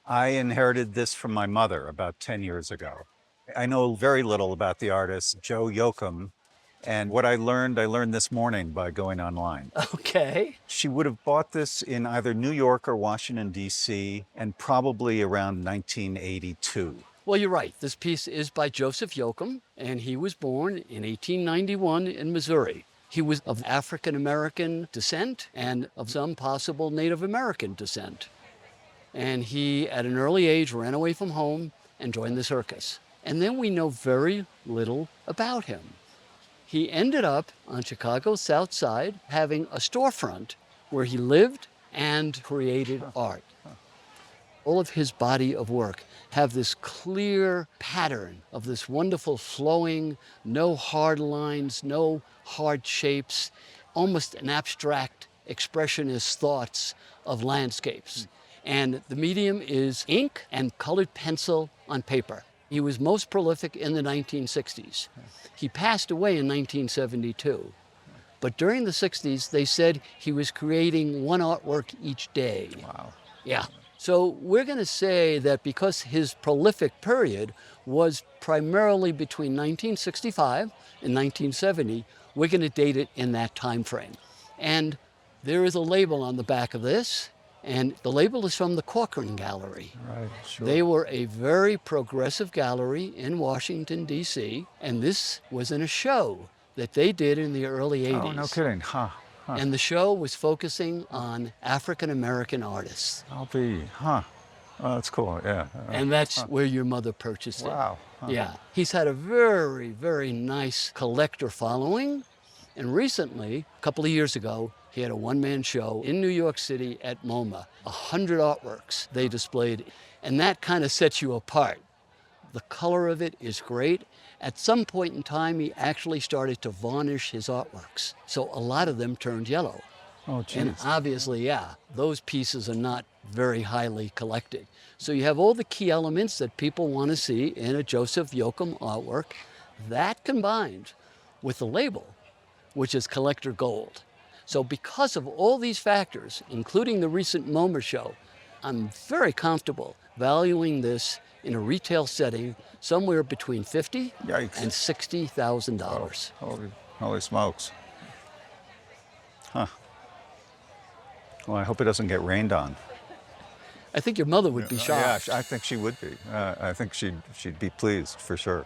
I inherited this from my mother about 10 years ago. I know very little about the artist Joe Yoakum, and what I learned this morning by going online. Okay. She would have bought this in either New York or Washington, D.C., and probably around 1982. Well, you're right. This piece is by Joseph Yoakum, and he was born in 1891 in Missouri. He was of African American descent and of some possible Native American descent. And he, at an early age, ran away from home and joined the circus. And then we know very little about him. He ended up on Chicago's South Side having a storefront where he lived and created art. All of his body of work have this clear pattern of this wonderful flowing, no hard lines, no hard shapes, almost an abstract expressionist thoughts of landscapes. And the medium is ink and colored pencil on paper. He was most prolific in the 1960s. He passed away in 1972. But during the 60s, they said he was creating one artwork each day. Wow. Yeah. So we're going to say that because his prolific period was primarily between 1965 and 1970, we're going to date it in that time frame. And there is a label on the back of this, and the label is from the Corcoran Gallery. Right, sure. They were a very progressive gallery in Washington, D.C., and this was in a show that they did in the early 80s. Oh, no kidding. Huh. And the show was focusing on African American artists. I'll be, Oh, that's cool, yeah. And that's where your mother purchased it. Wow. Yeah. He's had a very, very nice collector following. And recently, a couple of years ago, he had a one-man show in New York City at MoMA. 100 artworks they displayed. And that kind of sets you apart. The color of it is great. At some point in time, he actually started to varnish his artworks. So a lot of them turned yellow. Oh, geez. And obviously, yeah, those pieces are not very highly collected. So you have all the key elements that people want to see in a Joseph Yoakum artwork. That combined with the label, which is collector gold. So because of all these factors, including the recent MoMA show, I'm very comfortable valuing this in a retail setting somewhere between $50,000 and $60,000. Holy smokes. Huh. Well, I hope it doesn't get rained on. I think your mother would be shocked. Yeah, I think she would be. I think she'd be pleased for sure.